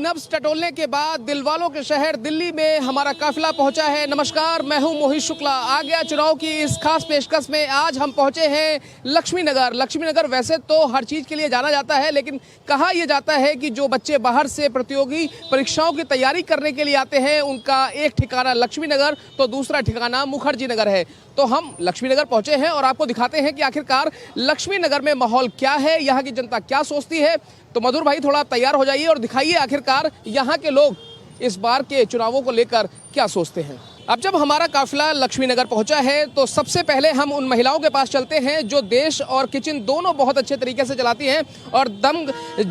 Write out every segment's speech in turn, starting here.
नब्ज टटोलने के बाद दिलवालों के शहर दिल्ली में हमारा काफिला पहुंचा है। नमस्कार, मैं हूं मोहित शुक्ला। आ गया चुनाव की इस खास पेशकश में आज हम पहुंचे हैं लक्ष्मी नगर। लक्ष्मी नगर वैसे तो हर चीज़ के लिए जाना जाता है, लेकिन कहा यह जाता है कि जो बच्चे बाहर से प्रतियोगी परीक्षाओं की तैयारी करने के लिए आते हैं उनका एक ठिकाना लक्ष्मी नगर तो दूसरा ठिकाना मुखर्जी नगर है। तो हम लक्ष्मी नगर पहुंचे हैं और आपको दिखाते हैं कि आखिरकार लक्ष्मी नगर में माहौल क्या है, यहाँ की जनता क्या सोचती है। तो मधुर भाई, थोड़ा तैयार हो जाइए और दिखाइए आखिरकार यहाँ के लोग इस बार के चुनावों को लेकर क्या सोचते हैं। अब जब हमारा काफिला लक्ष्मी नगर पहुंचा है तो सबसे पहले हम उन महिलाओं के पास चलते हैं जो देश और किचन दोनों बहुत अच्छे तरीके से चलाती हैं और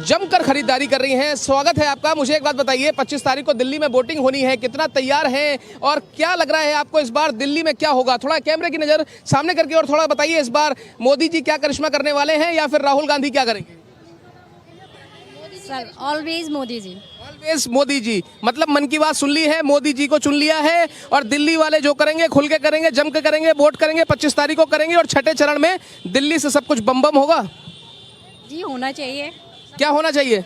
जमकर खरीदारी कर रही हैं। स्वागत है आपका। मुझे एक बात बताइए, 25 तारीख को दिल्ली में वोटिंग होनी है, कितना तैयार हैं और क्या लग रहा है आपको इस बार दिल्ली में क्या होगा? थोड़ा कैमरे की नज़र सामने करके और थोड़ा बताइए, इस बार मोदी जी क्या करिश्मा करने वाले हैं या फिर राहुल गांधी क्या करेंगे? Sir, always Modi ji. Always Modi ji, मतलब मन की बात सुन ली है, मोदी जी को चुन लिया है और दिल्ली वाले जो करेंगे खुल के करेंगे, जम के करेंगे, वोट करेंगे, 25 तारीख को करेंगे और छठे चरण में दिल्ली से सब कुछ बम बम होगा। जी होना चाहिए। क्या होना चाहिए?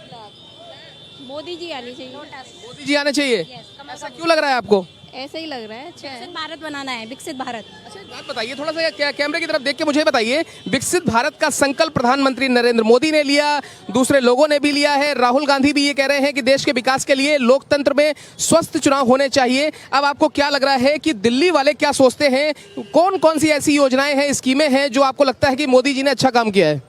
मोदी जी आनी चाहिए। मोदी जी आने चाहिए। ऐसा क्यों लग रहा है आपको? ऐसे ही लग रहा है। अच्छा, विकसित भारत बनाना है, विकसित भारत। अच्छा, एक बात बताइए, थोड़ा सा कैमरे की तरफ देख के मुझे बताइए, विकसित भारत का संकल्प प्रधानमंत्री नरेंद्र मोदी ने लिया, दूसरे लोगों ने भी लिया है, राहुल गांधी भी ये कह रहे हैं कि देश के विकास के लिए लोकतंत्र में स्वस्थ चुनाव होने चाहिए। अब आपको क्या लग रहा है कि दिल्ली वाले क्या सोचते हैं? कौन कौन सी ऐसी योजनाएं हैं, स्कीमें हैं जो आपको लगता है कि मोदी जी ने अच्छा काम किया है?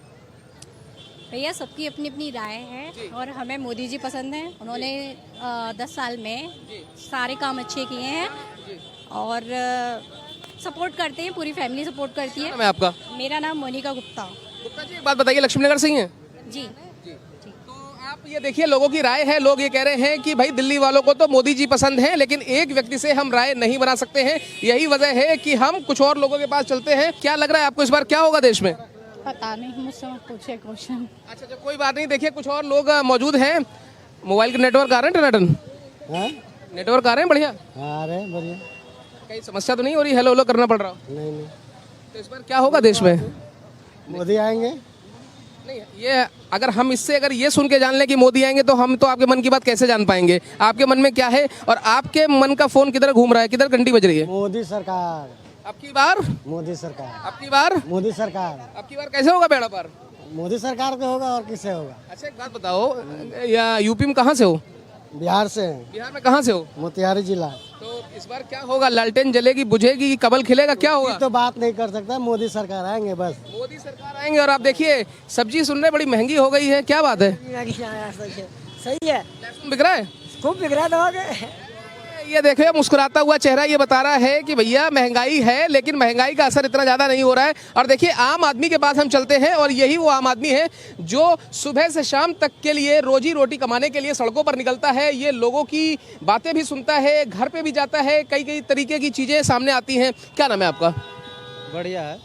भैया, सबकी अपनी अपनी राय है और हमें मोदी जी पसंद हैं। उन्होंने 10 साल में सारे काम अच्छे किए हैं और सपोर्ट करते हैं, पूरी फैमिली सपोर्ट करती है। मैं आपका मेरा नाम मोनिका गुप्ता। गुप्ता जी, एक बात बताइए, लक्ष्मी नगर से ही हैं? जी। तो आप ये देखिए, लोगों की राय है, लोग ये कह रहे हैं कि भाई दिल्ली वालों को तो मोदी जी पसंद हैं, लेकिन एक व्यक्ति से हम राय नहीं बना सकते हैं। यही वजह है कि हम कुछ और लोगों के पास चलते हैं। क्या लग रहा है आपको इस बार क्या होगा देश में? पता नहीं, मुझसे मत पूछे क्वेश्चन। अच्छा, कोई बात नहीं। देखिए, कुछ और लोग मौजूद हैं। मोबाइल के नेटवर्क आ रहे हैं? टनाटन नेटवर्क आ रहे हैं? बढ़िया आ रहे हैं, बढ़िया। कहीं समस्या तो नहीं हो रही? हेलो हेलो करना पड़ रहा हो? नहीं। तो इस बार क्या होगा देश में? मोदी आएंगे। नहीं, ये अगर हम इससे अगर ये सुन के जान लें कि मोदी आएंगे तो हम तो आपके मन की बात कैसे जान पाएंगे? आपके मन में क्या है और आपके मन का फोन किधर घूम रहा है, किधर घंटी बज रही है? मोदी सरकार। आपकी बार मोदी सरकार। आपकी बार मोदी सरकार। आपकी बार कैसे होगा बेड़ा पार? मोदी सरकार का होगा और किससे होगा? अच्छा, एक बात बताओ, या यूपी में कहाँ से हो? बिहार से हैं। बिहार में कहाँ से हो? मोतिहारी जिला। तो इस बार क्या होगा? लालटेन जलेगी, बुझेगी, कमल खिलेगा, क्या होगा? तो बात नहीं कर सकता, मोदी सरकार आएंगे बस। मोदी सरकार आएंगे। और आप देखिए, सब्जी सुनने बड़ी महंगी हो गई है, क्या बात है? सही है, लहसुन बिक रहा है, खूब बिक रहा है। ये देखिए, मुस्कुराता हुआ चेहरा ये बता रहा है कि भैया महंगाई है, लेकिन महंगाई का असर इतना ज़्यादा नहीं हो रहा है। और देखिए, आम आदमी के पास हम चलते हैं और यही वो आम आदमी है जो सुबह से शाम तक के लिए रोजी रोटी कमाने के लिए सड़कों पर निकलता है। ये लोगों की बातें भी सुनता है, घर पे भी जाता है, कई कई तरीके की चीज़ें सामने आती हैं। क्या नाम है आपका? बढ़िया है।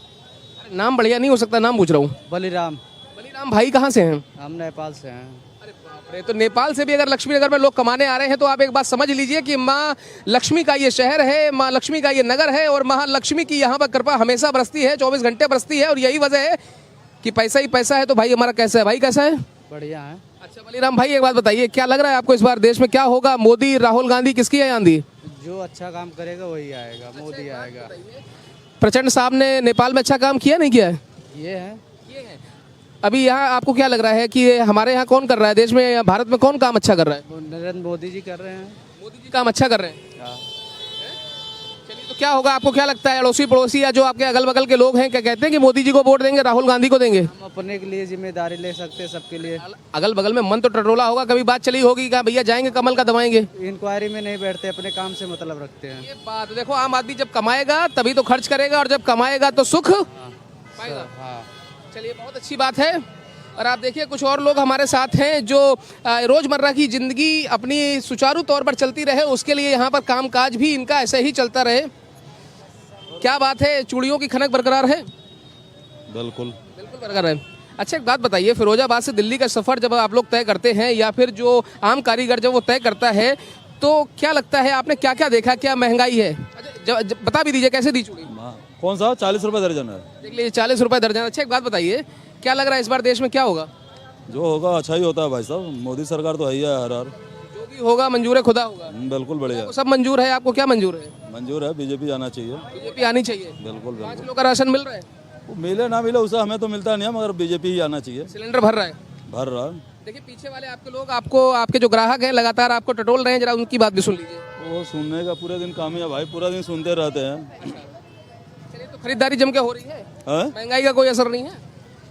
नाम बढ़िया नहीं हो सकता, नाम पूछ रहा हूँ। बलिराम। बलिराम भाई, कहाँ से हैं? हम नेपाल से हैं। अरे बाप रे, तो नेपाल से भी अगर लक्ष्मी नगर में लोग कमाने आ रहे हैं तो आप एक बात समझ लीजिए कि माँ लक्ष्मी का ये शहर है, माँ लक्ष्मी का ये नगर है और महालक्ष्मी की यहाँ पर कृपा हमेशा बरसती है, 24 घंटे बरसती है। और यही वजह है कि पैसा ही पैसा है। तो भाई हमारा कैसा है? भाई कैसा है? बढ़िया है। अच्छा बलिराम भाई, एक बात बताइए, क्या लग रहा है आपको इस बार देश में क्या होगा? मोदी, राहुल गांधी, किसकी है आंधी? जो अच्छा काम करेगा वही आएगा, मोदी आएगा। प्रचंड साहब ने नेपाल में अच्छा काम किया नहीं किया है? ये है। अभी यहाँ आपको क्या लग रहा है कि हमारे यहाँ कौन कर रहा है, देश में या भारत में कौन काम अच्छा कर रहा है? नरेंद्र मोदी जी कर रहे हैं। मोदी जी काम अच्छा कर रहे हैं। चलिए, तो क्या होगा आपको क्या लगता है? अड़ोसी पड़ोसी या जो आपके अगल बगल के लोग हैं, क्या कहते हैं कि मोदी जी को वोट देंगे, राहुल गांधी को देंगे? हम अपने के लिए जिम्मेदारी ले सकते हैं, सबके लिए। अगल बगल में मन तो टटोला होगा, कभी बात चली होगी क्या भैया जाएंगे कमल का दबाएंगे? इंक्वायरी में नहीं बैठते, अपने काम से मतलब रखते हैं। ये बात देखो, आम आदमी जब कमाएगा तभी तो खर्च करेगा और जब कमाएगा तो सुख पाएगा। हाँ। चलिए, बहुत अच्छी बात है। और आप देखिए, कुछ और लोग हमारे साथ हैं जो रोजमर्रा की जिंदगी अपनी सुचारू तौर पर चलती रहे, उसके लिए यहाँ पर कामकाज भी इनका ऐसे ही चलता रहे। क्या बात है, चूड़ियों की खनक बरकरार है? बिल्कुल बरकरार है। अच्छा, एक बात बताइए, फिरोजाबाद से दिल्ली का सफर जब आप लोग तय करते हैं या फिर जो आम कारीगर जब वो तय करता है तो क्या लगता है, आपने क्या क्या देखा? क्या महंगाई है? अच्छा, बता भी दीजिए, कैसे दी चूड़ी? कौन सा? 40 रुपए दर्जन है। देख लीजिए, 40 रुपए दर्जन। अच्छा, एक बात बताइए, क्या लग रहा है इस बार देश में क्या होगा? जो होगा अच्छा ही होता है भाई साहब, मोदी सरकार तो है ही है हर। मोदी होगा मंजूर है खुदा होगा। बिल्कुल बढ़िया आपको सब मंजूर है, आपको क्या मंजूर है? मंजूर है, बीजेपी आना चाहिए। बीजेपी आनी चाहिए। बिल्कुल 5 बिल्कुल, किलो का राशन मिल रहा है, वो मिले ना मिले उसे हमें तो मिलता नहीं है, मगर बीजेपी ही आना चाहिए। सिलेंडर भर रहा है। भर रहा है। देखिए पीछे वाले आपके लोग आपको, आपके जो ग्राहक हैं लगातार आपको टटोल रहे हैं, जरा उनकी बात भी सुन लीजिए। वो सुनने का पूरे दिन काम ही है भाई, पूरा दिन सुनते रहते हैं। चलिए तो खरीदारी जम के हो रही है, हैं? महंगाई का कोई असर नहीं है?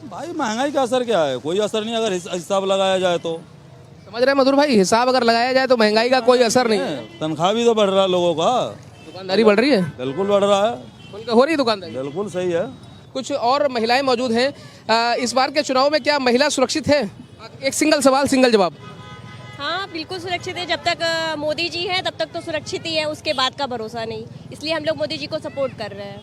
भाई महंगाई का असर क्या है, कोई असर नहीं, अगर हिसाब लगाया जाए तो। समझ रहे हैं मधुर भाई, हिसाब अगर लगाया जाए तो महंगाई का कोई असर नहीं है। तनख्वाह भी तो बढ़ रहा है लोगों का। दुकानदारी बढ़ रही है, बिल्कुल बढ़ रहा है। उनका हो रही है दुकानदारी। बिल्कुल सही है। कुछ और महिलाएं मौजूद हैं। इस बार के चुनाव में क्या महिला सुरक्षित है? एक सिंगल सवाल सिंगल जवाब। हाँ बिल्कुल सुरक्षित है, जब तक मोदी जी हैं तब तक तो सुरक्षित ही है, उसके बाद का भरोसा नहीं। इसलिए हम लोग मोदी जी को सपोर्ट कर रहे हैं,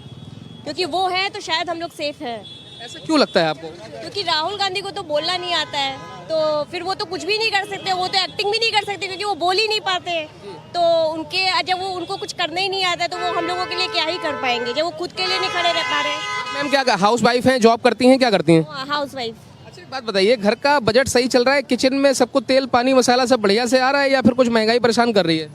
क्योंकि वो हैं तो शायद हम लोग सेफ हैं। ऐसा क्यों लगता है आपको? क्योंकि राहुल गांधी को तो बोलना नहीं आता है, तो फिर वो तो कुछ भी नहीं कर सकते, वो तो एक्टिंग भी नहीं कर सकते क्योंकि वो बोल ही नहीं पाते। तो उनके जब वो उनको कुछ करना ही नहीं आता है तो वो हम लोगों के लिए क्या ही कर पाएंगे जब वो खुद के लिए नहीं खड़े रह पा रहे। मैम क्या हाउस वाइफ हैं, जॉब करती हैं, क्या करती हैं? House wife. अच्छा एक बात बताइए, घर का बजट सही चल रहा है? किचन में सबको तेल पानी मसाला सब बढ़िया से आ रहा है या फिर कुछ महंगाई परेशान कर रही है?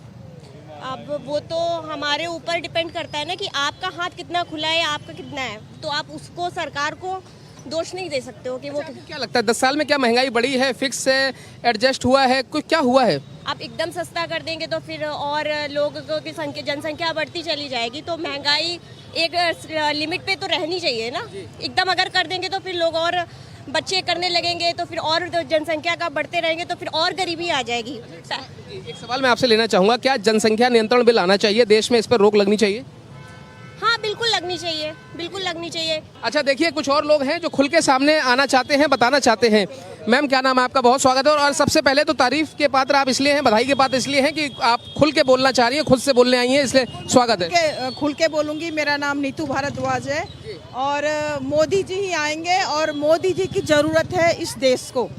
अब वो तो हमारे ऊपर डिपेंड करता है ना कि आपका हाथ कितना खुला है, आपका कितना है, तो आप उसको सरकार को दोष नहीं दे सकते हो कि वो आपको क्या लगता है 10 साल में क्या महंगाई बढ़ी है, फिक्स है, एडजस्ट हुआ है, कुछ क्या हुआ है? आप एकदम सस्ता कर देंगे तो फिर और लोगों की संख्या जनसंख्या बढ़ती चली जाएगी, तो महंगाई एक लिमिट पे तो रहनी चाहिए ना। एकदम अगर कर देंगे तो फिर लोग और बच्चे करने लगेंगे, तो फिर और जनसंख्या का बढ़ते रहेंगे तो फिर और गरीबी आ जाएगी। एक सवाल मैं आपसे लेना चाहूँगा, क्या जनसंख्या नियंत्रण बिल आना चाहिए देश में, इस पर रोक लगनी चाहिए? हाँ बिल्कुल लगनी चाहिए, बिल्कुल लगनी चाहिए। अच्छा देखिए कुछ और लोग हैं जो खुल के सामने आना चाहते हैं, बताना चाहते हैं। मैम क्या नाम है आपका? बहुत स्वागत है। और सबसे पहले तो तारीफ के पात्र आप इसलिए हैं, बधाई के पात्र इसलिए हैं कि आप खुल के बोलना चाह रही हैं, खुद से बोलने आई हैं, इसलिए स्वागत है। खुल के बोलूंगी। मेरा नाम नीतू भारद्वाज है और मोदी जी ही आएंगे और मोदी जी की जरूरत है इस देश को।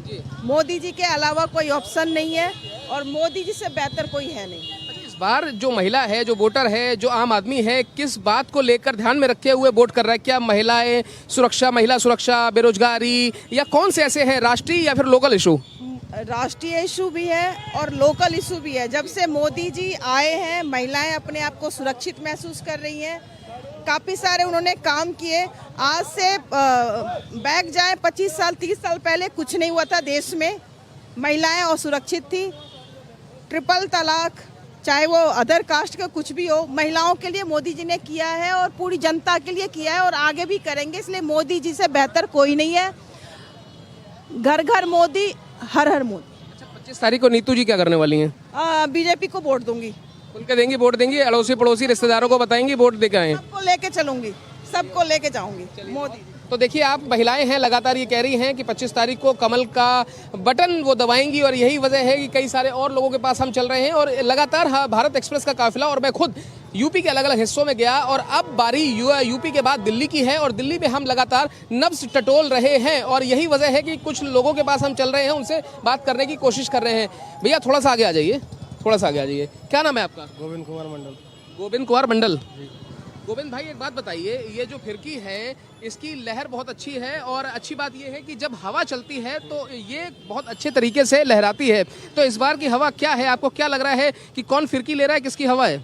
मोदी जी के अलावा कोई ऑप्शन नहीं है और मोदी जी से बेहतर कोई है नहीं। इस बार जो महिला है, जो वोटर है, जो आम आदमी है, किस बात को लेकर ध्यान में रखे हुए वोट कर रहा है? क्या महिलाएं सुरक्षा, महिला सुरक्षा, बेरोजगारी, या कौन से ऐसे हैं राष्ट्रीय या फिर लोकल इशू? राष्ट्रीय इशू भी है और लोकल इशू भी है। जब से मोदी जी आए हैं महिलाएं अपने आप को सुरक्षित महसूस कर रही हैं। काफ़ी सारे उन्होंने काम किए। आज से बैक जाए 25 साल 30 साल पहले कुछ नहीं हुआ था देश में, महिलाएं असुरक्षित थी। ट्रिपल तलाक, चाहे वो अदर कास्ट का कुछ भी हो, महिलाओं के लिए मोदी जी ने किया है और पूरी जनता के लिए किया है और आगे भी करेंगे। इसलिए मोदी जी से बेहतर कोई नहीं है। घर घर मोदी, हर हर मोदी। अच्छा 25 तारीख को नीतू जी क्या करने वाली हैं? बीजेपी को वोट दूंगी। खुल के देंगी, वोट देंगी, अड़ोसी पड़ोसी रिश्तेदारों को बताएंगी वोट दे के आए? सबको लेके चलूंगी, सबको लेके जाऊंगी मोदी। तो देखिए आप महिलाएं हैं लगातार ये कह रही हैं कि 25 तारीख को कमल का बटन वो दबाएंगी और यही वजह है कि कई सारे और लोगों के पास हम चल रहे हैं और लगातार भारत एक्सप्रेस का काफिला, और मैं खुद यूपी के अलग अलग हिस्सों में गया और अब बारी यूपी के बाद दिल्ली की है और दिल्ली में हम लगातार नब्ज टटोल रहे हैं और यही वजह है कि कुछ लोगों के पास हम चल रहे हैं, उनसे बात करने की कोशिश कर रहे हैं। भैया थोड़ा सा आगे आ जाइए, थोड़ा सा आगे आ जाइए। क्या नाम है आपका? गोविंद कुमार मंडल। गोविंद कुमार मंडल। गोविंद भाई एक बात बताइए, ये जो फिरकी है इसकी लहर बहुत अच्छी है और अच्छी बात ये है कि जब हवा चलती है तो ये बहुत अच्छे तरीके से लहराती है। तो इस बार की हवा क्या है, आपको क्या लग रहा है कि कौन फिरकी ले रहा है, किसकी हवा है?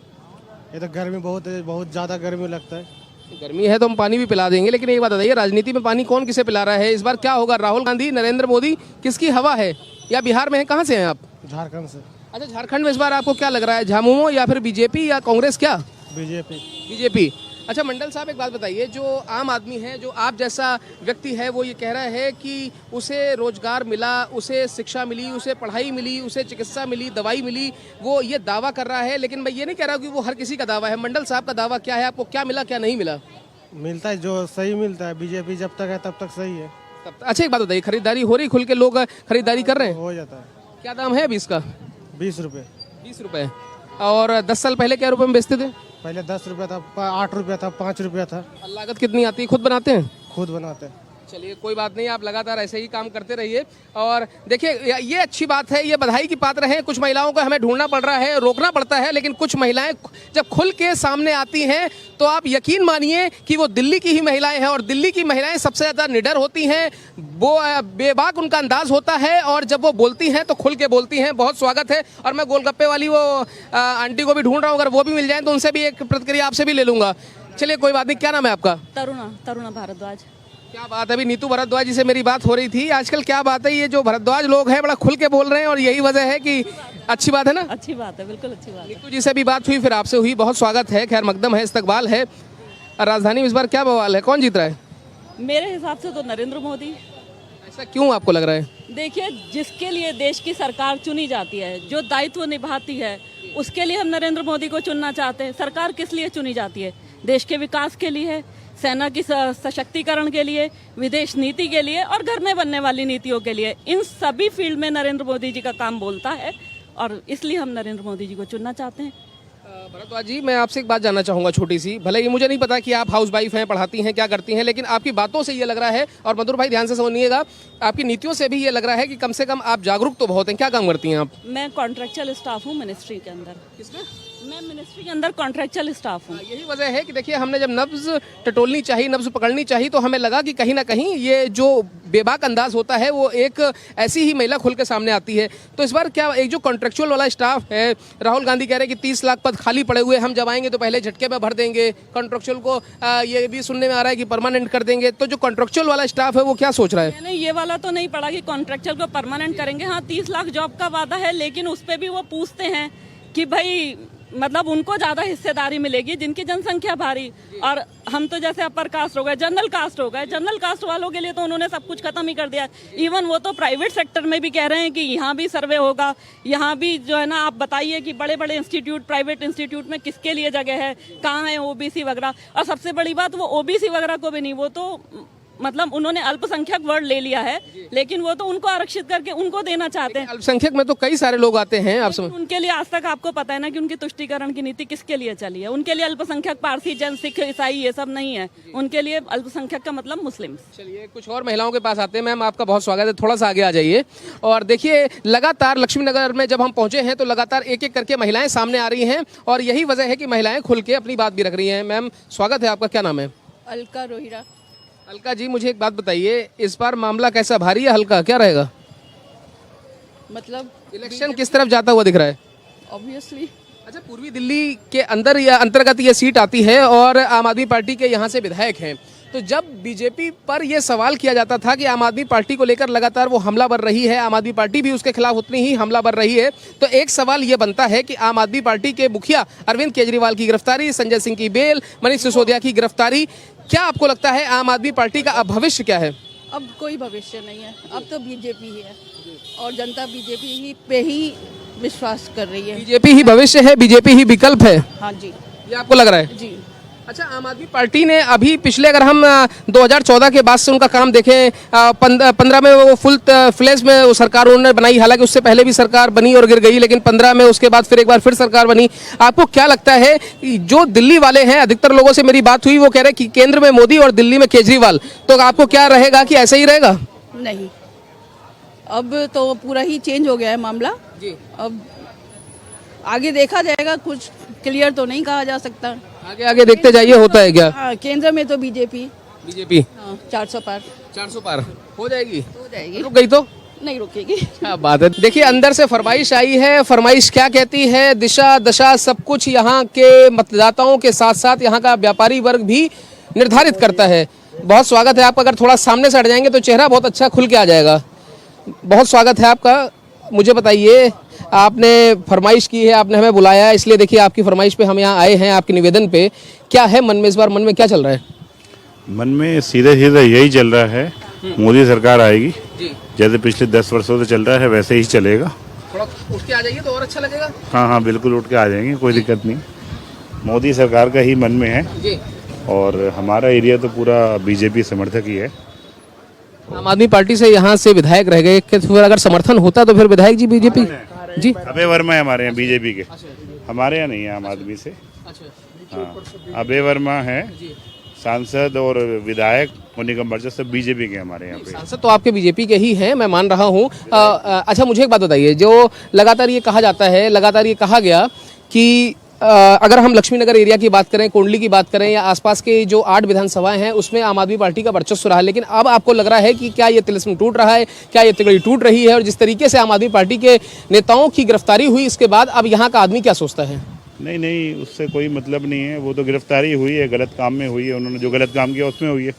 ये तो गर्मी बहुत है, बहुत ज़्यादा गर्मी लगता है। गर्मी है तो हम पानी भी पिला देंगे, लेकिन एक बात बताइए, राजनीति में पानी कौन किसे पिला रहा है? इस बार क्या होगा? राहुल गांधी, नरेंद्र मोदी, किसकी हवा है? या बिहार में है? कहाँ से हैं आप? झारखंड से। अच्छा झारखंड में इस बार आपको क्या लग रहा है, झामुमो या फिर बीजेपी या कांग्रेस? क्या बीजेपी। बीजेपी। अच्छा मंडल साहब एक बात बताइए, जो आम आदमी है, जो आप जैसा व्यक्ति है, वो ये कह रहा है कि उसे रोजगार मिला, उसे शिक्षा मिली, उसे पढ़ाई मिली, उसे चिकित्सा मिली, दवाई मिली, वो ये दावा कर रहा है, लेकिन मैं ये नहीं कह रहा हूँ कि वो हर किसी का दावा है। मंडल साहब का दावा क्या है, आपको क्या मिला क्या नहीं मिला? मिलता है जो सही मिलता है, बीजेपी जब तक है तब तक सही है। अच्छा एक बात बताइए, खरीदारी हो रही, खुल के लोग खरीदारी कर रहे हैं? हो जाता है। क्या दाम है अभी इसका? 20 रुपये। 20 रुपये। और 10 साल पहले क्या रुपये में बेचते थे? पहले 10 रुपये था, 8 रुपये था, 5 रुपये था। लागत कितनी आती है, खुद बनाते हैं? खुद बनाते हैं। चलिए कोई बात नहीं, आप लगातार ऐसे ही काम करते रहिए। और देखिए ये अच्छी बात है, ये बधाई की पात्र है। कुछ महिलाओं को हमें ढूंढना पड़ रहा है, रोकना पड़ता है, लेकिन कुछ महिलाएं जब खुल के सामने आती हैं तो आप यकीन मानिए कि वो दिल्ली की ही महिलाएं हैं। और दिल्ली की महिलाएं सबसे ज़्यादा निडर होती हैं, वो बेबाक उनका अंदाज होता है और जब वो बोलती हैं तो खुल के बोलती हैं। बहुत स्वागत है। और मैं गोलगप्पे वाली वो आंटी को भी ढूंढ रहा हूँ, अगर वो भी मिल जाए तो उनसे भी एक प्रतिक्रिया आपसे भी ले लूँगा। चलिए कोई बात नहीं, क्या नाम है आपका? तरुणा भारद्वाज। क्या बात है, अभी नीतू भारद्वाज जी से मेरी बात हो रही थी। आजकल क्या बात है, ये जो भारद्वाज लोग हैं बड़ा खुल के बोल रहे हैं और यही वजह है कि अच्छी बात है ना? अच्छी बात है, बिल्कुल अच्छी बात है। नीतू जी से भी बात हुई, फिर आपसे हुई। बहुत स्वागत है, खैर मकदम है, इस्तकबाल है। राजधानी में इस बार क्या बवाल है, कौन जीत रहा है? मेरे हिसाब से तो नरेंद्र मोदी। ऐसा क्यों आपको लग रहा है? देखिए, जिसके लिए देश की सरकार चुनी जाती है, जो दायित्व निभाती है, उसके लिए हम नरेंद्र मोदी को चुनना चाहते हैं। सरकार किस लिए चुनी जाती है? देश के विकास के लिए, सेना की सशक्तिकरण के लिए, विदेश नीति के लिए और घर में बनने वाली नीतियों के लिए। इन सभी फील्ड में नरेंद्र मोदी जी का काम बोलता है और इसलिए हम नरेंद्र मोदी जी को चुनना चाहते हैं। भारद्वाज जी, मैं आपसे एक बात जानना चाहूँगा छोटी सी। भले ही मुझे नहीं पता कि आप हाउस वाइफ हैं, पढ़ाती हैं, क्या करती हैं, लेकिन आपकी बातों से ये लग रहा है, और मधुर भाई ध्यान से सुनिएगा, आपकी नीतियों से भी ये लग रहा है कि कम से कम आप जागरूक तो बहुत हैं। क्या काम करती हैं आप? मैं कॉन्ट्रेक्चुअल स्टाफ हूँ मिनिस्ट्री के अंदर। किसमें? मैं मिनिस्ट्री के अंदर कॉन्ट्रेक्चुअल स्टाफ हूँ। यही वजह है कि देखिए, हमने जब नब्ज टटोलनी चाहिए, नब्ज पकड़नी चाहिए, तो हमें लगा कि कहीं ना कहीं ये जो बेबाक अंदाज होता है वो एक ऐसी ही महिला खुल के सामने आती है। तो इस बार क्या एक जो कॉन्ट्रेक्चुअल वाला स्टाफ है, राहुल गांधी कह रहे हैं कि 30 लाख पद खाली पड़े हुए, हम जब आएंगे तो पहले झटके में भर देंगे। कॉन्ट्रेक्चुअल को ये भी सुनने में आ रहा है कि परमानेंट कर देंगे। तो जो कॉन्ट्रेक्चुअल वाला स्टाफ है वो क्या सोच रहा है? मैंने ये वाला तो नहीं पढ़ा कि कॉन्ट्रेक्चुअल को परमानेंट करेंगे। हाँ, 30 लाख जॉब का वादा है, लेकिन उस पर भी वो पूछते हैं कि भाई मतलब उनको ज्यादा हिस्सेदारी मिलेगी जिनकी जनसंख्या भारी, और हम तो जैसे अपर कास्ट हो गए, जनरल कास्ट हो गए। जनरल कास्ट वालों के लिए तो उन्होंने सब कुछ खत्म ही कर दिया। इवन वो तो प्राइवेट सेक्टर में भी कह रहे हैं कि यहाँ भी सर्वे होगा, यहाँ भी जो है ना, आप बताइए कि बड़े बड़े इंस्टीट्यूट, प्राइवेट इंस्टीट्यूट में किसके लिए जगह है, कहाँ है ओबीसी वगैरह। और सबसे बड़ी बात, वो ओबीसी वगैरह को भी नहीं, वो तो मतलब उन्होंने अल्पसंख्यक वर्ड ले लिया है, लेकिन वो तो उनको आरक्षित करके उनको देना चाहते हैं। अल्पसंख्यक में तो कई सारे लोग आते हैं, आप समझ। उनके लिए आज तक आपको पता है ना कि उनकी तुष्टीकरण की नीति किसके लिए चली है। उनके लिए अल्पसंख्यक पारसी, जैन, सिख, ईसाई ये सब नहीं है। उनके लिए अल्पसंख्यक का मतलब मुस्लिम। चलिए कुछ और महिलाओं के पास आते हैं। मैम, आपका बहुत स्वागत है, थोड़ा सा आगे आ जाइए। और देखिए, लगातार लक्ष्मी नगर में जब हम पहुंचे हैं तो लगातार एक एक करके महिलाएं सामने आ रही हैं और यही वजह है कि महिलाएं खुल के अपनी बात भी रख रही हैं। मैम स्वागत है आपका, क्या नाम है? अलका रोहिरा। अलका जी, मुझे एक बात बताइए, इस बार मामला कैसा, भारी या हल्का, क्या रहेगा? मतलब इलेक्शन किस तरफ जाता हुआ दिख रहा है? ऑब्वियसली अच्छा, पूर्वी दिल्ली के अंदर या अंतर्गत ये सीट आती है और आम आदमी पार्टी के यहाँ से विधायक हैं। तो जब बीजेपी पर यह सवाल किया जाता था कि आम आदमी पार्टी को लेकर लगातार वो हमला बर रही है, आम आदमी पार्टी भी उसके खिलाफ उतनी ही हमला बर रही है, तो एक सवाल ये बनता है कि आम आदमी पार्टी के मुखिया अरविंद केजरीवाल की गिरफ्तारी, संजय सिंह की बेल, मनीष सिसोदिया की गिरफ्तारी, क्या आपको लगता है आम आदमी पार्टी का अब भविष्य क्या है? अब कोई भविष्य नहीं है, अब तो बीजेपी ही है और जनता बीजेपी ही पे ही विश्वास कर रही है। बीजेपी ही भविष्य है, बीजेपी ही विकल्प है, हाँ जी, ये आपको लग रहा है? जी। अच्छा, आम आदमी पार्टी ने अभी पिछले, अगर हम 2014 के बाद से उनका काम देखें, 15 में वो फुल फ्लेज में वो सरकार उन्होंने बनाई, हालांकि उससे पहले भी सरकार बनी और गिर गई, लेकिन 15 में उसके बाद फिर एक बार फिर सरकार बनी। आपको क्या लगता है, जो दिल्ली वाले हैं, अधिकतर लोगों से मेरी बात हुई, वो कह रहे हैं कि केंद्र में मोदी और दिल्ली में केजरीवाल, तो आपको क्या रहेगा कि ऐसे ही रहेगा? नहीं, अब तो पूरा ही चेंज हो गया है मामला जी। अब आगे देखा जाएगा, कुछ क्लियर तो नहीं कहा जा सकता। आगे आगे देखते जाइए, होता है क्या? हाँ, केंद्र में तो बीजेपी 400 पार 400 पार हो जाएगी। रुक गई तो नहीं रुकेगी। क्या बात है। देखिए, अंदर से फरमाइश आई है, फरमाइश क्या कहती है, दिशा दशा सब कुछ यहाँ के मतदाताओं के साथ साथ यहाँ का व्यापारी वर्ग भी निर्धारित करता है। बहुत स्वागत है आपका, अगर थोड़ा सामने से हट जाएंगे तो चेहरा बहुत अच्छा खुल के आ जाएगा। बहुत स्वागत है आपका। मुझे बताइए, आपने फरमाइश की है, आपने हमें बुलाया है, इसलिए देखिए आपकी फरमाइश पे हम यहाँ आए हैं, आपके निवेदन पे। क्या है मन में, इस बार मन में क्या चल रहा है? मन में सीधे सीधे यही चल रहा है, मोदी सरकार आएगी। जैसे पिछले 10 वर्षों से चल रहा है वैसे ही चलेगा। थोड़ा उठ के आ जाइए तो और अच्छा लगेगा। हाँ हाँ, बिल्कुल उठ के आ जाएंगे, कोई दिक्कत नहीं। मोदी सरकार का ही मन में है जी। और हमारा एरिया तो पूरा बीजेपी समर्थक ही है। आम आदमी पार्टी से यहाँ से विधायक रह गए, कि फिर अगर समर्थन होता तो फिर विधायक जी बीजेपी जी। अभय वर्मा है हमारे यहाँ बीजेपी के, हमारे यहाँ नहीं है आम आदमी से। हाँ, अभय वर्मा है, सांसद और विधायक और निगम पार्षद सब बीजेपी के हमारे यहाँ पे। सांसद तो आपके बीजेपी के ही हैं, मैं मान रहा हूँ। अच्छा, मुझे एक बात बताइए, जो लगातार ये कहा जाता है, लगातार ये कहा गया कि अगर हम लक्ष्मीनगर एरिया की बात करें, कोंडली की बात करें या आसपास के जो 8 विधानसभाएं हैं उसमें आम आदमी पार्टी का वर्चस्व रहा है, लेकिन अब आपको लग रहा है कि क्या ये तिलिस्म टूट रहा है, क्या ये तिगड़ी टूट रही है? और जिस तरीके से आम आदमी पार्टी के नेताओं की गिरफ्तारी हुई, इसके बाद अब यहाँ का आदमी क्या सोचता है? नहीं नहीं, उससे कोई मतलब नहीं है। वो तो गिरफ्तारी हुई है, गलत काम में हुई है। उन्होंने जो गलत काम किया उसमें हुई है।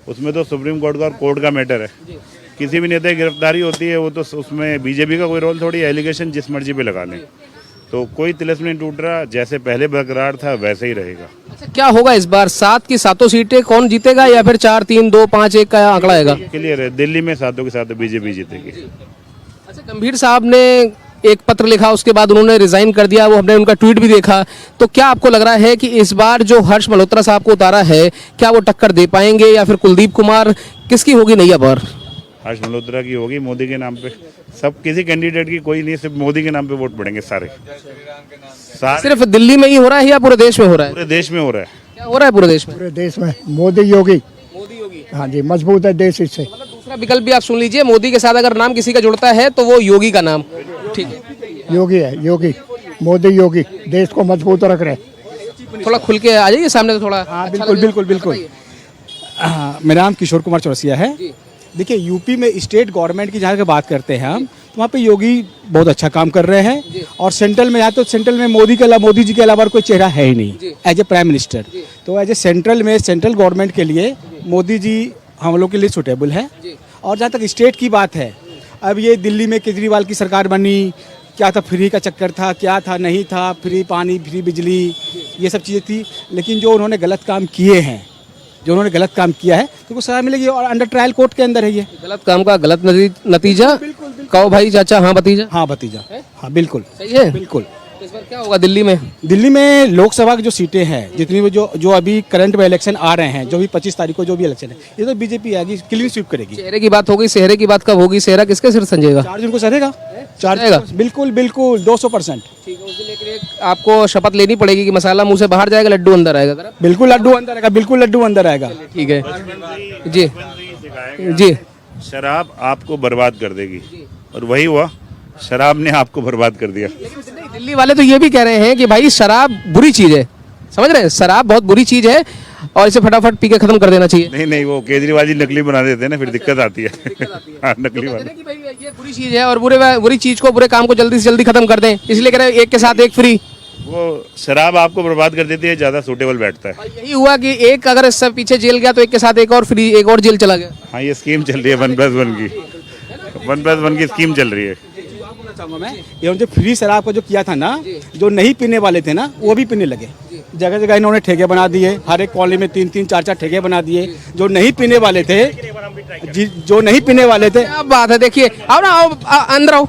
उसमें तो सुप्रीम कोर्ट का और कोर्ट का मैटर है। किसी भी नेता की गिरफ्तारी होती है, वो तो उसमें बीजेपी का कोई रोल थोड़ी। एलिगेशन जिस मर्जी पे लगा लें, तो कोई तिलिस्म नहीं टूट रहा। जैसे पहले बरकरार था वैसे ही रहेगा। अच्छा, क्या होगा इस बार? 7 की 7 सीटें कौन जीतेगा, या फिर 4, 3, 2, 5, 1 का आंकड़ा आएगा? क्लियर है, दिल्ली में 7 के 7 बीजेपी जीतेगी। अच्छा, गंभीर साहब ने एक पत्र लिखा, उसके बाद उन्होंने रिजाइन कर दिया, वो हमने उनका ट्वीट भी देखा। तो क्या आपको लग रहा है कि इस बार जो हर्ष मल्होत्रा साहब को उतारा है, क्या वो टक्कर दे पाएंगे, या फिर कुलदीप कुमार? किसकी होगी नैया पर? हर्ष मल्होत्रा की होगी, मोदी के नाम पे। सब किसी कैंडिडेट की कोई नहीं, सिर्फ मोदी के नाम पे वोट पड़ेंगे सारे। सिर्फ दिल्ली में ही हो रहा है या पूरे देश में हो रहा है? पूरे देश में हो रहा है। क्या हो रहा है पूरे देश में? पूरे देश में मोदी योगी। हाँ जी, मजबूत है देश इससे। मतलब दूसरा विकल्प भी आप सुन लीजिए, मोदी के साथ अगर नाम किसी का जुड़ता है तो वो योगी का नाम। ठीक है, योगी है, योगी, मोदी योगी देश को मजबूत रख रहे हैं। थोड़ा खुल के आ जाइए सामने, तो थोड़ा। हाँ बिल्कुल बिल्कुल बिल्कुल। मेरा नाम किशोर कुमार चौरसिया है। देखिए, यूपी में स्टेट गवर्नमेंट की जहाँ की बात करते हैं हम, तो वहाँ पे योगी बहुत अच्छा काम कर रहे हैं। और सेंट्रल में, यहाँ तो सेंट्रल में मोदी जी के अलावा कोई चेहरा है ही नहीं एज ए प्राइम मिनिस्टर। तो एज ए सेंट्रल में, सेंट्रल गवर्नमेंट के लिए मोदी जी हम लोग के लिए सुटेबल है। और जहाँ तक स्टेट की बात है, अब ये दिल्ली में केजरीवाल की सरकार बनी, क्या था, फ्री का चक्कर था, क्या था, नहीं था, फ्री पानी, फ्री बिजली, ये सब चीज़ें थी। लेकिन जो उन्होंने गलत काम किए हैं, जो उन्होंने गलत काम किया है, तो सजा मिलेगी। और अंडर ट्रायल कोर्ट के अंदर है ये। गलत काम का गलत नतीजा। कहो भाई चाचा, हाँ भतीजा। हाँ भतीजा, हाँ बिल्कुल सही है, बिल्कुल। इस बार क्या होगा दिल्ली में? दिल्ली में लोकसभा की जो सीटें हैं, जितनी भी जो अभी करंट में इलेक्शन आ रहे हैं, जो भी 25 तारीख को जो भी इलेक्शन है, ये तो बीजेपी आएगी, क्लीन स्वीप करेगी। चेहरे की बात होगी, सेहरे की बात कब होगी? सेहरा किसके सिर संजेगा? 4 जून को सरेगा, 4 सरेगा? बिल्कुल बिल्कुल 200%। ठीक है, उसके लिए आपको शपथ लेनी पड़ेगी कि मसाला मुंह से बाहर जाएगा, लड्डू अंदर आएगा। बिल्कुल लड्डू अंदर आएगा, बिल्कुल लड्डू अंदर आएगा। ठीक है जी जी। शराब आपको बर्बाद कर देगी, और वही हुआ, शराब ने आपको बर्बाद कर दिया। दिल्ली वाले तो ये भी कह रहे हैं कि भाई शराब बुरी चीज है, समझ रहे हैं? शराब बहुत बुरी चीज है और इसे फटाफट पी के खत्म कर देना चाहिए। नहीं नहीं, वो केजरीवाल जी नकली बना देते हैं ना, फिर दिक्कत आती है। हाँ, नकली वाले। कि भाई ये बुरी चीज है और बुरी चीज को, बुरे काम को जल्दी से जल्दी खत्म कर दें, इसलिए कह रहे हैं एक के साथ एक फ्री। वो शराब आपको बर्बाद कर देती है, ज्यादा सूटेबल बैठता है। यही हुआ कि एक अगर इससे पीछे जेल गया तो एक के साथ एक और फ्री, एक और जेल चला गया। हाँ, ये स्कीम चल रही है 1+1 की, 1+1 की स्कीम चल रही है। चाहूंगा मैं, ये जो फ्री शराब का जो किया था ना, जो नहीं पीने वाले थे ना, वो भी पीने लगे। जगह जगह इन्होंने ठेके बना दिए, हर एक कॉलोनी में 3-3, 4-4 ठेके बना दिए। जो नहीं पीने वाले थे, जो नहीं पीने वाले थे। क्या बात है, देखिए, आओ ना, आओ अंदर आओ।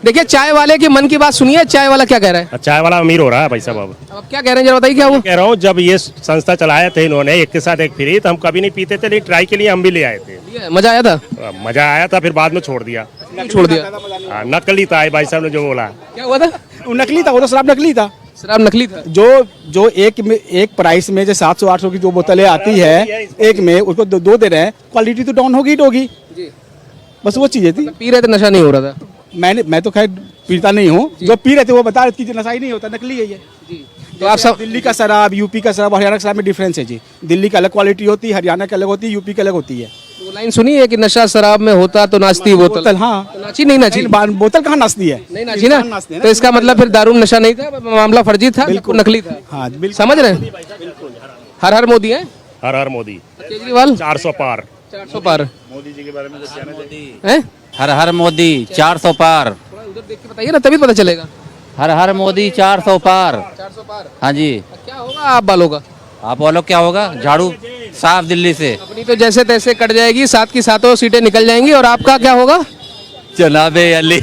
देखिए, चाय वाले की मन की बात सुनिए, चाय वाला क्या कह रहा है? चाय वाला अमीर हो रहा है भाई साहब। अब क्या कह रहे हैं जरा बताइए, क्या हुआ? कह रहा हूँ, जब ये संस्था चलाए थे इन्होंने एक के साथ एक फ्री, तो हम कभी नहीं पीते थे, लेकिन ट्राई के लिए हम भी ले आए थे। मजा आया था? मजा आया था, फिर बाद में छोड़ दिया। छोड़ दिया? हाँ, नकली था भाई साहब ने जो बोला। क्या हुआ था? वो नकली था, वो तो शराब नकली था। शराब नकली था? जो एक प्राइस में जो 700-800 की जो बोतलें आती है एक में, उसको 2 दे रहे हैं, क्वालिटी तो डाउन होगी होगी। बस वो चीजें थी। पी रहे थे, नशा नहीं हो रहा था? मैं तो खैर पीता नहीं हूँ, जो पी रहे थे वो बता रहे थे नशा ही नहीं होता, नकली है ये। तो आप सब, दिल्ली का शराब, यूपी का शराब, हरियाणा का शराब में डिफरेंस है जी। दिल्ली का अलग क्वालिटी होती है, हरियाणा की अलग होती है, यूपी की अलग होती है। वो लाइन सुनी है कि नशा शराब में होता तो नाचती बोतल। हाँ, तो नाची नहीं नाची? बोतल कहाँ नाचती है? नहीं नाची ना, तो इसका मतलब फिर दारू नशा नहीं था, मामला फर्जी था, बिल्कुल नकली था। हाँ, समझ रहे हैं? हर हर मोदी है, हर हर मोदी। केजरीवाल 400 पार। 400 पार। मोदी जी के बारे में कुछ कहना चाहिए? हैं? हर हर मोदी 400 पार। उधर देख के बताइए ना, तभी पता चलेगा। हर हर मोदी 400 पार। 400 पार। हाँ जी। क्या होगा आप बालों का? आप बोलो क्या होगा? झाड़ू साफ दिल्ली से। अपनी तो जैसे तैसे कट जाएगी, 7 की 7 सीटें निकल जाएंगी, और आपका क्या होगा? जनाबे अली।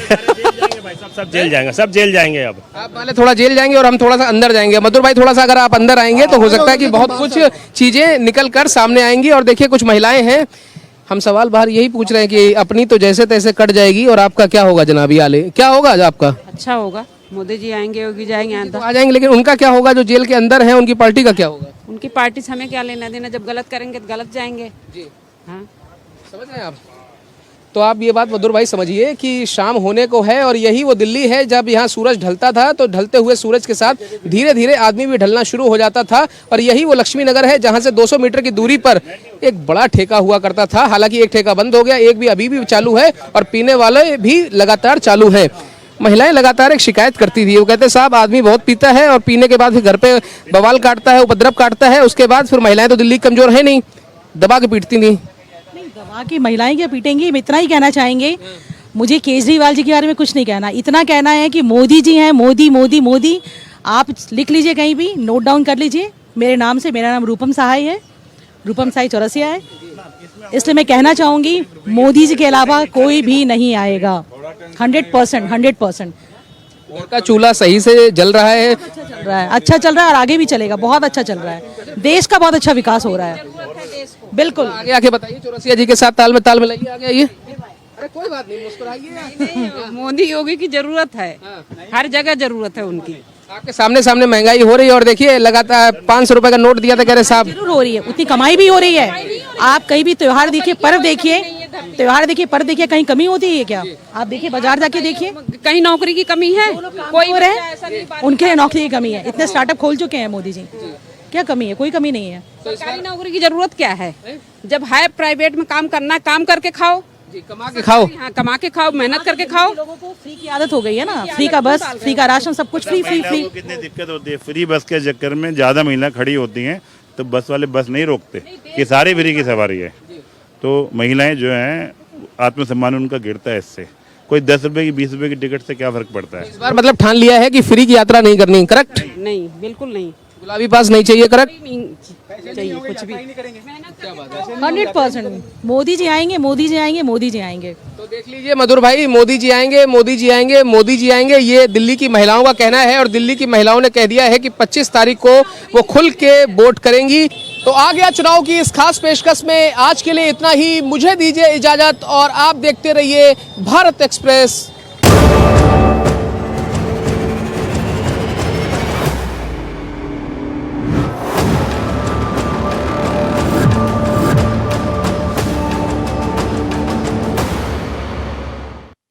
सब जेल जाएंगे, सब जेल जाएंगे। अब आप वाले थोड़ा जेल जाएंगे और हम थोड़ा सा अंदर जाएंगे। मधुर भाई, थोड़ा सा अगर आप अंदर आएंगे तो हो सकता है कि बहुत कुछ चीजें निकल कर सामने आएंगी। और देखिए, कुछ महिलाएं हैं, हम सवाल बाहर यही पूछ रहे हैं कि अपनी तो जैसे तैसे कट जाएगी, और आपका क्या होगा जनाबी आले? क्या होगा आपका? अच्छा होगा, मोदी जी आएंगे, योगी जाएंगे, तो आ जाएंगे, लेकिन उनका क्या होगा? जो जेल के अंदर है, उनकी पार्टी का क्या होगा? उनकी पार्टी से हमें क्या लेना देना, जब गलत करेंगे तो गलत जाएंगे। जी हाँ, समझ रहे हैं आप। तो आप ये बात मधुर भाई समझिए कि शाम होने को है और यही वो दिल्ली है जब यहाँ सूरज ढलता था तो ढलते हुए सूरज के साथ धीरे धीरे आदमी भी ढलना शुरू हो जाता था। और यही वो लक्ष्मी नगर है जहाँ से 200 मीटर की दूरी पर एक बड़ा ठेका हुआ करता था। हालांकि एक ठेका बंद हो गया, एक भी अभी भी चालू है और पीने वाले भी लगातार चालू है। महिलाएं लगातार एक शिकायत करती थी, वो कहते साहब आदमी बहुत पीता है और पीने के बाद फिर घर पे बवाल काटता है, उपद्रव काटता है, उसके बाद फिर महिलाएं तो दिल्ली कमजोर है नहीं, दबा के पीटती नहीं। दवा की महिलाएं क्या पीटेंगी, हम इतना ही कहना चाहेंगे। मुझे केजरीवाल जी के बारे में कुछ नहीं कहना, इतना कहना है कि मोदी जी हैं, मोदी मोदी मोदी। आप लिख लीजिए, कहीं भी नोट डाउन कर लीजिए मेरे नाम से। मेरा नाम रूपम सहाय है, रूपम साई चौरसिया है। इसलिए मैं कहना चाहूँगी मोदी जी के अलावा कोई भी नहीं आएगा। 100% 100% घर का चूल्हा सही से जल रहा है, अच्छा चल रहा है और आगे भी चलेगा। बहुत अच्छा चल रहा है, देश का बहुत अच्छा विकास हो रहा है। बिल्कुल आगे आके बताइए, चौरसिया जी के साथ ताल मिलाइए, आगे आइए। अरे कोई बात नहीं, मुस्कुराइए। मोदी योगी की जरूरत है, हर जगह जरूरत है उनकी। आपके सामने सामने महंगाई हो रही है और देखिए लगातार 500 रुपए का नोट दिया था, कह रहे साहब जरूर हो रही है, उतनी कमाई भी हो रही है। आप कहीं भी त्योहार देखिए, पर्व देखिए, पर्व देखिए, कहीं कमी होती है क्या? आप देखिए, बाजार जाके देखिए, कहीं नौकरी की कमी है? कोई हो रहे उनके लिए नौकरी की कमी है। इतने स्टार्टअप खोल चुके हैं मोदी जी, क्या कमी है? कोई कमी नहीं है। सरकारी नौकरी की जरूरत क्या है? जब है प्राइवेट में काम करना है, काम करके खाओ, कमा के खाओ। हाँ, कमा के खाओ, मेहनत करके खाओ। लोगों को फ्री की आदत हो गई है ना, फ्री का बस, फ्री का राशन, सब कुछ फ्री फ्री फ्री। कितनी दिक्कत होती है, फ्री बस के चक्कर में ज्यादा महिला खड़ी होती हैं तो बस वाले बस नहीं रोकते कि सारी फ्री की सवारी है। तो महिलाएं जो हैं आत्मसम्मान उनका गिरता है इससे। कोई 10 रुपए की 20 रुपए की टिकट से क्या फर्क पड़ता है? इस बार मतलब ठान लिया है कि फ्री की यात्रा नहीं करनी, करेक्ट? नहीं, बिल्कुल नहीं। गुलाबी पास नहीं चाहिए, करेक्ट? चाहिए कुछ भी। 100% मोदी जी आएंगे, मोदी जी आएंगे, मोदी जी आएंगे। तो देख लीजिए मधुर भाई, मोदी जी आएंगे, मोदी जी आएंगे, मोदी जी आएंगे, ये दिल्ली की महिलाओं का कहना है। और दिल्ली की महिलाओं ने कह दिया है कि 25 तारीख को वो खुल के वोट करेंगी। तो आ गया चुनाव की इस खास पेशकश में आज के लिए इतना ही। मुझे दीजिए इजाजत और आप देखते रहिए भारत एक्सप्रेस।